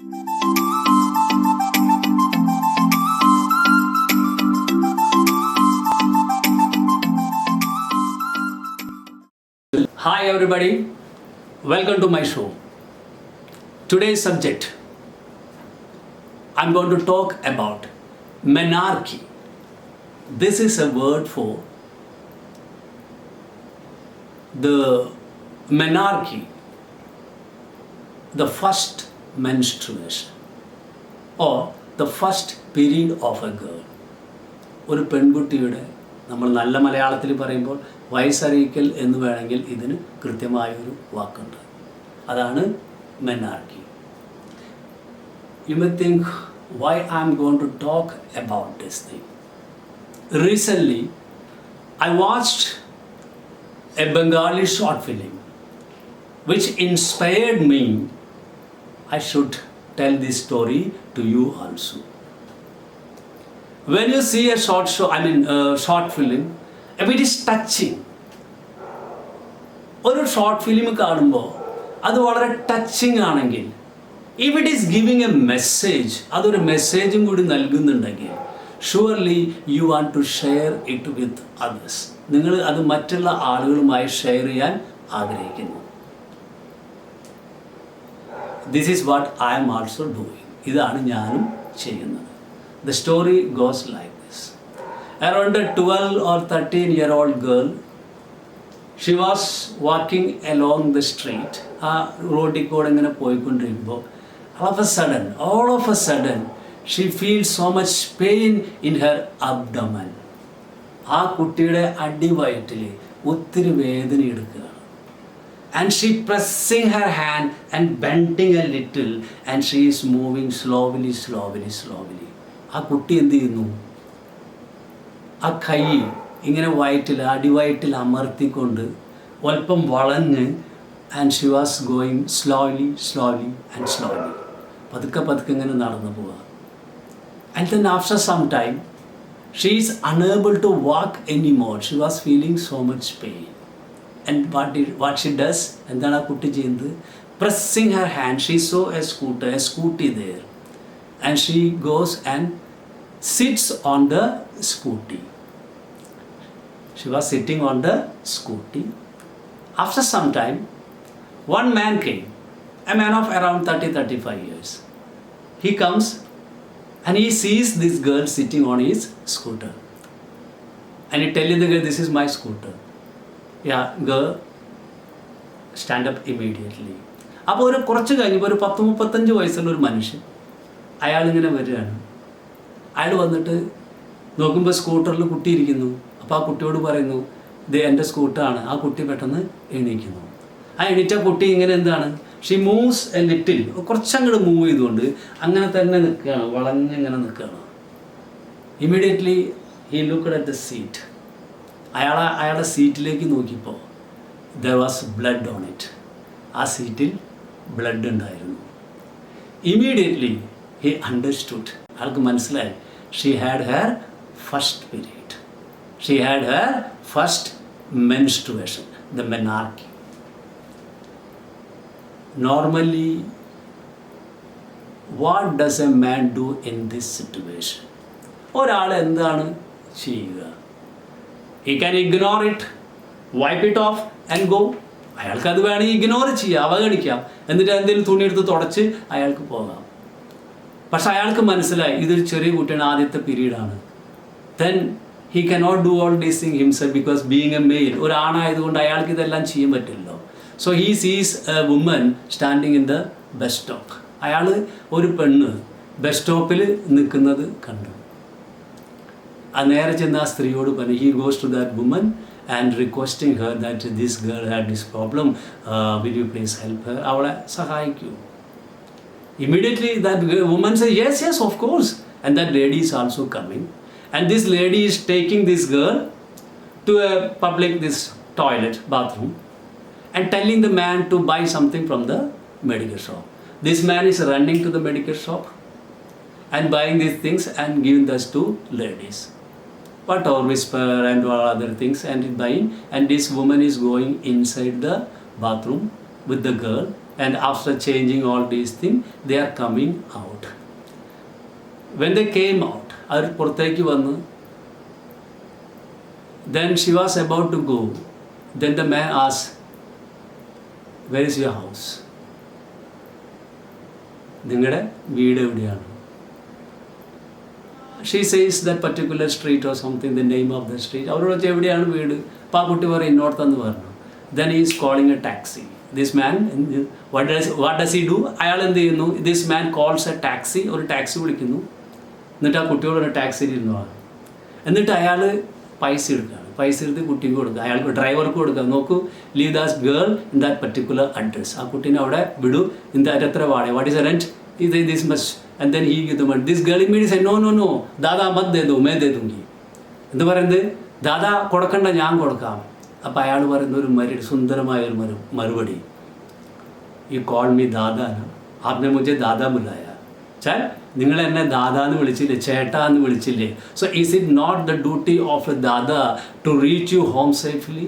Hi everybody, welcome to my show. Today's subject, I'm going to talk about menarche. This is a word for the menarche, the first menstruation or the first period of a girl. ഒരു പെൺകുട്ടിയുടെ നമ്മൾ നല്ല മലയാളത്തിൽ പറയുമ്പോൾ വയസ്സറിയിക്കൽ എന്ന് വേണമെങ്കിൽ ഇതിന് കൃത്യമായൊരു വാക്കുണ്ട്. അതാണ് menarche. You may think why I'm going to talk about this thing. Recently, I watched a Bengali short film which inspired me. I should tell this story to you also. When you see a short film, if it is touching, ഒരു short film കാണുമ്പോൾ അത് വളരെ ടച്ചിങ് ആണെങ്കിൽ, if it is giving a message, അതൊരു മെസ്സേജും കൂടി നൽകുന്നുണ്ടെങ്കിൽ, surely you want to share it with others. നിങ്ങൾ അത് മറ്റുള്ള ആളുകളുമായി ഷെയർ ചെയ്യാൻ ആഗ്രഹിക്കുന്നു. This is what I am also doing. ഇതാണ് ഞാനും ചെയ്യുന്നത്. The story goes like this. Around a 12 or 13-year-old girl, she was walking along the street. ആ റോഡിൽ കൂടെ ഇങ്ങനെ പോയിക്കൊണ്ടിരിക്കുമ്പോൾ all of a sudden, she feels so much pain in her abdomen. ആ കുട്ടിയുടെ അടിവയറ്റിൽ ഒത്തിരി വേദന എടുക്കുകയാണ്. And she pressing her hand and bending a little, and she is moving slowly. ആ കുട്ടി എന്ത് ചെയ്യുന്നു? ആ കൈ ഇങ്ങനെ അടിവയറ്റിൽ അമർത്തിക്കൊണ്ട് അല്പം വളഞ്ഞ്, and she was going slowly പതുക്കെ ഇങ്ങനെ നടന്നു പോവുക. And then after some time she is unable to walk any more. She was feeling so much pain. And what she does, എന്താണ് ആ കുട്ടി ചെയ്യുന്നത്? Pressing her hand, she saw a scooty there, and she goes and sits on the scooty. She was sitting on the scooty. After some time, one man came, a man of around 30-35 years. He comes and he sees this girl sitting on his scooter, and he tells the girl, this is my scooter. Yeah, girl, stand up immediately. അപ്പോൾ കുറച്ച് കഴിഞ്ഞപ്പോൾ ഒരു 10-35 വയസ്സുള്ള ഒരു മനുഷ്യൻ അയാളിങ്ങനെ വരികയാണ്. അയാൾ വന്നിട്ട് നോക്കുമ്പോൾ സ്കൂട്ടറിൽ കുട്ടി ഇരിക്കുന്നു. അപ്പോൾ ആ കുട്ടിയോട് പറയുന്നു, ഇത് എൻ്റെ സ്കൂട്ടറാണ്. ആ കുട്ടി പെട്ടെന്ന് എണീക്കുന്നു. ആ എണീറ്റ കുട്ടി ഇങ്ങനെ എന്താണ്, ഷീ മൂവ്സ് എ ലിറ്റിൽ, കുറച്ചങ്ങോട്ട് മൂവ് ചെയ്തുകൊണ്ട് അങ്ങനെ തന്നെ നിൽക്കുകയാണ്, വളഞ്ഞിങ്ങനെ നിൽക്കുകയാണ്. Immediately he looked at the seat. അയാളുടെ സീറ്റിലേക്ക് നോക്കിയപ്പോൾ there was blood on it. ആ സീറ്റിൽ ബ്ലഡ് ഉണ്ടായിരുന്നു. Immediately he understood. അയാൾക്ക് മനസ്സിലായി, she had her first period. She had her first menstruation, the menarche. Normally, what does a man do in this situation? ഒരാൾ എന്താണ് ചെയ്യുക? He can ignore it, wipe it off and go. അയാൾക്കത് വേണമെങ്കിൽ ignore ചെയ്യാം, അവഗണിക്കാം, എന്നിട്ട് എന്തെങ്കിലും തുണിയെടുത്ത് തുടച്ച് അയാൾക്ക് പോകാം. പക്ഷെ അയാൾക്ക് മനസ്സിലായി ഇതൊരു ചെറിയ കുട്ടിയാണ്, ആദ്യത്തെ പീരീഡാണ്. Then he cannot do all these thing himself because being a male, ഒരാണായതുകൊണ്ട് അയാൾക്ക് ഇതെല്ലാം ചെയ്യാൻ പറ്റില്ലല്ലോ. So he sees a woman standing in the bus stop. അയാൾ ഒരു പെണ്ണ് ബസ് സ്റ്റോപ്പിൽ നിൽക്കുന്നത് കണ്ടു. ആ നേരെ ചെന്ന് ആ സ്ത്രീയോട് പറഞ്ഞു, he goes to that woman and requesting her that this girl had this problem, will you please help her, അവളെ സഹായിക്കൂ. Immediately that woman says, yes, of course. And that lady is also coming. And this lady is taking this girl to a public, this toilet, bathroom, and telling the man to buy something from the medical shop. This man is running to the medical shop and buying these things and giving this to ladies. Whatever, whisper and all other things and buying. And this woman is going inside the bathroom with the girl and after changing all these things, they are coming out. When they came out, അവർ പുറത്തേക്ക് വന്ന്, then she was about to go. Then the man asked, where is your house? നിങ്ങളുടെ വീട് എവിടെയാണ്? She says that particular street or something, the name of the street. അവരോട് വെച്ചാൽ എവിടെയാണ് വീട്? അപ്പോൾ ആ കുട്ടി പറയും ഇന്നോടത്തെന്ന് പറഞ്ഞു. Then he is calling a taxi. This man, what does he do? അയാൾ എന്ത് ചെയ്യുന്നു? This man calls a taxi, ഒരു ടാക്സി വിളിക്കുന്നു. എന്നിട്ട് ആ കുട്ടിയോട് ഒരു ടാക്സിയിൽ ഇരുന്നു. എന്നിട്ട് അയാൾ പൈസ എടുക്കുകയാണ്. പൈസ എടുത്ത് കുട്ടിക്ക് കൊടുക്കുക, അയാൾക്ക് ഡ്രൈവർക്ക് കൊടുക്കുക. നോക്കൂ, leave that girl in that particular address. ആ കുട്ടീനെ അവിടെ വിടൂ. ഇൻ ദാറ്റ് എത്ര വാടക, വാട്ട് ഈസ് റെൻറ്റ്, ഇത് this much, and then he give the money. This girl immediately say no no ദാദാ മത് ദേ ദോ, മേ ദേ ദൂങ്കി. എന്ത് പറയുന്നത്? ദാദാ കൊടുക്കണ്ട, ഞാൻ കൊടുക്കാം. അപ്പോൾ അയാൾ പറയുന്ന ഒരു സുന്ദരമായ ഒരു മറുപടി, യു കോൾ മീ ദാദാ, ആപ്നെ മുझे ദാദാ ബുലായ. ചാൽ നിങ്ങൾ എന്നെ ദാദാന്ന് വിളിച്ചില്ലേ, ചേട്ടാ എന്ന് വിളിച്ചില്ലേ? So is it not the duty of a dada to reach you home safely?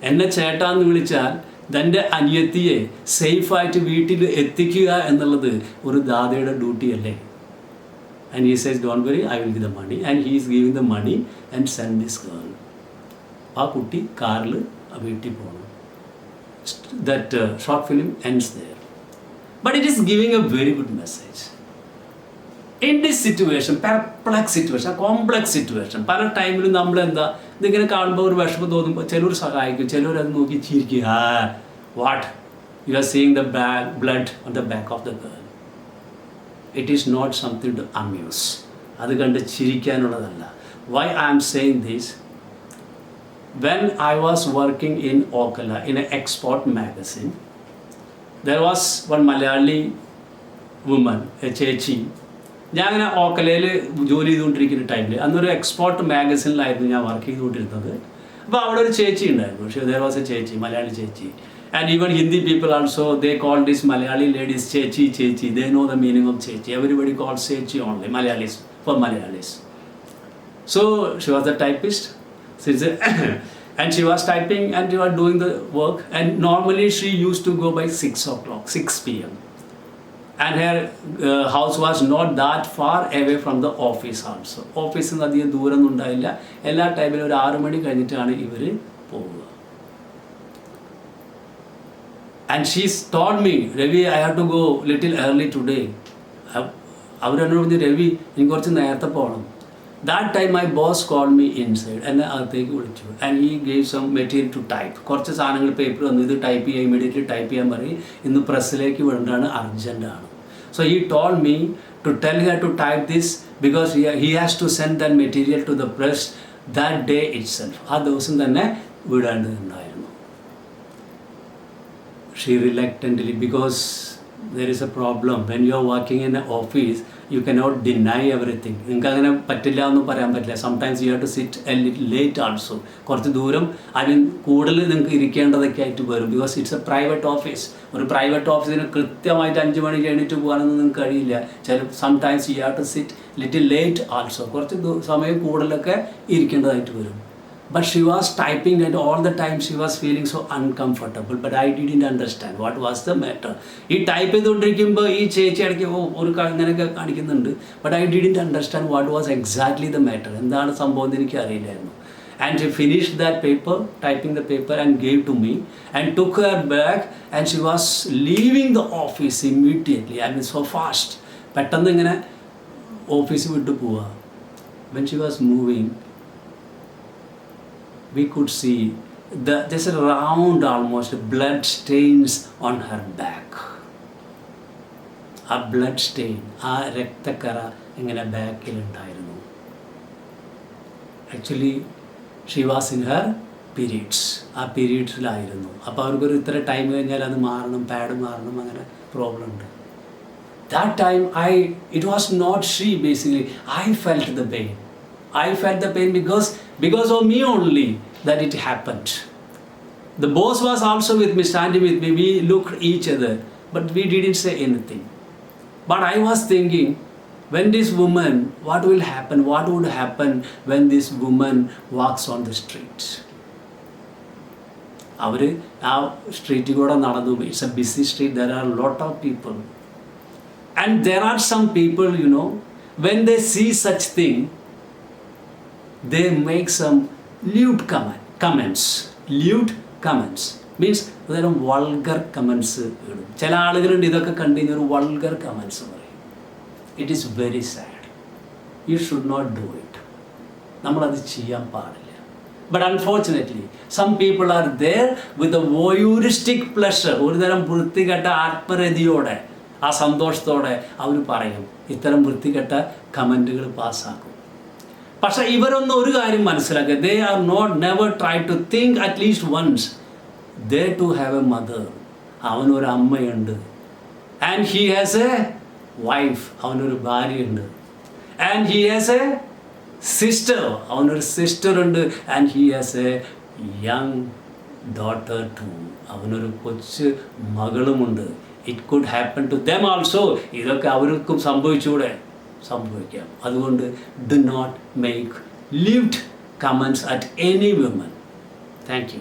എന്നെ ചേട്ടാന്ന് വിളിച്ചാൽ തൻ്റെ അനിയത്തിയെ സേഫായിട്ട് വീട്ടിൽ എത്തിക്കുക എന്നുള്ളത് ഒരു ദാദയുടെ ഡ്യൂട്ടിയല്ലേ? And he says don't worry, I will give the money, and he is giving the money and send this girl. ആ കുട്ടി കാറിൽ വീട്ടിൽ പോകണം. That short film ends there. But it is giving a very good message. In this situation, perplex situation, a complex situation, പല ടൈമിലും നമ്മളെന്താ ഇതിങ്ങനെ കാണുമ്പോൾ ഒരു വിഷമം തോന്നുമ്പോൾ ചിലർ സഹായിക്കും, ചിലർ അത് നോക്കി ചിരിക്കുക. What you are seeing the blood on the back of the girl. It is not something to amuse. അത് കണ്ട് ചിരിക്കാനുള്ളതല്ല. Why I am saying this? When I was working in Okala in an export magazine, there was one Malayali woman, a ചേച്ചി. ഞാൻ അങ്ങനെ ഓക്കലയിൽ ജോലി ചെയ്തുകൊണ്ടിരിക്കുന്ന ടൈമിൽ അന്നൊരു എക്സ്പോർട്ട് മാഗസിനിലായിരുന്നു ഞാൻ വർക്ക് ചെയ്തുകൊണ്ടിരുന്നത്. അപ്പോൾ അവിടെ ഒരു ചേച്ചി ഉണ്ടായിരുന്നു. പക്ഷേ there was a ചേച്ചി, മലയാളി ചേച്ചി. And even Hindi people also, they call this Malayali ladies ചേച്ചി. They know the meaning of ചേച്ചി. Everybody calls ചേച്ചി only, Malayalis, for Malayalis. So she was the typist. And she was typing and she was doing the work, and normally she used to go by 6 p.m. and her house was not that far away from the office also. Office ന്ന് അധികം ദൂരമൊന്നും ഉണ്ടായില്ല. എല്ലാ ടൈമിലും ഒരു 6 മണി കഴിഞ്ഞിട്ടാണ് ഇവർ പോവുക. And she told me, Ravi, I have to go little early today. അവരെന്നോട് പറഞ്ഞു, രവി എനിക്ക് കുറച്ച് നേരത്തെ പോകണം. That time my boss called me inside, എന്നെ അകത്തേക്ക് വിളിച്ചു, and he gave some material to type. കുറച്ച് സാധനങ്ങൾ പേപ്പർ വന്നു, ഇത് ടൈപ്പ് ചെയ്യാൻ, ഇമ്മീഡിയറ്റ്ലി ടൈപ്പ് ചെയ്യാൻ പറയും, ഇന്ന് പ്രസ്സിലേക്ക് വിടേണ്ടതാണ്, അർജൻറ്റാണ്. So he told me to tell her to type this because he has to send that material to the press that day itself. ആ ദിവസം തന്നെ വിടേണ്ടതുണ്ടായിരുന്നു. She reluctantly, because there is a problem when you are working in an office, you cannot deny everything. നിങ്ങൾക്ക് അങ്ങനെ പറ്റില്ല എന്ന് പറയാൻ പറ്റില്ല. Sometimes you have to sit a little late also. കുറച്ച് ദൂരം കൂടുതൽ നിങ്ങൾക്ക് ഇരിക്കേണ്ടതൊക്കെ ആയിട്ട് വരും. Because it's a private office. ഒരു പ്രൈവറ്റ് ഓഫീസിന് കൃത്യമായിട്ട് 5 മണിക്ക് എണീറ്റ് പോകാനൊന്നും നിങ്ങൾക്ക് കഴിയില്ല. Sometimes you have to sit little late also. കുറച്ച് സമയം കൂടുതലൊക്കെ ഇരിക്കേണ്ടതായിട്ട് വരും. But she was typing and all the time she was feeling so uncomfortable. But I didn't understand what was the matter. ഈ ടൈപ്പ് ചെയ്തുകൊണ്ടിരിക്കുമ്പോൾ ഈ ചേച്ചി ഇടയ്ക്ക് ഒരു അങ്ങനെയൊക്കെ കാണിക്കുന്നുണ്ട്. But I didn't understand what was exactly the matter. എന്താണ് സംഭവം എന്ന് എനിക്ക് അറിയില്ലായിരുന്നു. And she finished that paper, typing the paper and gave to me and took her back, and she was leaving the office immediately. I mean so fast. പെട്ടെന്ന് ഇങ്ങനെ office വിട്ടു പോവുക. When she was moving, we could see there's a round almost blood stains on her back. A blood stain, ആ രക്തക്കറ ഇങ്ങനെ ബാക്കിലുണ്ടായിരുന്നു. Actually she was in her periods. ആ പീരീഡ്സിലായിരുന്നു. അപ്പോൾ അവർക്കൊരു ഇത്ര ടൈം കഴിഞ്ഞാൽ അത് മാറണം, പാഡ് മാറണം, അങ്ങനെ പ്രോബ്ലം ഉണ്ട്. That time it was not she basically. I felt the pain. I felt the pain because of me only that it happened. The boss was also with me, standing with me. We looked each other, but we didn't say anything. But I was thinking, when this woman, what will happen? What would happen when this woman walks on the street? അവർ ആ സ്ട്രീറ്റിൽ കൂടെ നടന്നു. It's a busy street, there are lot of people. And there are some people, you know, when they see such thing, they make some lewd comments. Lewd comments means അതൊരു vulgar comments ഇടും. ചില ആളുകളുണ്ട് ഇതൊക്കെ കണ്ടു കഴിഞ്ഞാൽ ഒരു vulgar comments പറയും. It is very sad. You should not do it. നമ്മളത് ചെയ്യാൻ പാടില്ല. But unfortunately some people are there with a voyeuristic pleasure. ഒരു തരം വൃത്തികെട്ട ആത്മരതിയോടെ, ആ സന്തോഷത്തോടെ അവർ പറയും, ഇത്തരം വൃത്തികെട്ട കമൻറ്റുകൾ പാസ്സാക്കും. പക്ഷേ ഇവരൊന്നും ഒരു കാര്യം മനസ്സിലാക്കുക, they are not never try to think at least once they to have a mother. അവനൊരു അമ്മയുണ്ട്. And he has a wife. അവനൊരു ഭാര്യയുണ്ട്. And he has a sister. അവനൊരു സിസ്റ്ററുണ്ട്. And he has a young daughter too. അവനൊരു കൊച്ചു മകളുമുണ്ട്. It could happen to them also. ഇതൊക്കെ അവർക്കും സംഭവിക്കാം. അതുകൊണ്ട് do not make lewd comments at any woman. Thank U.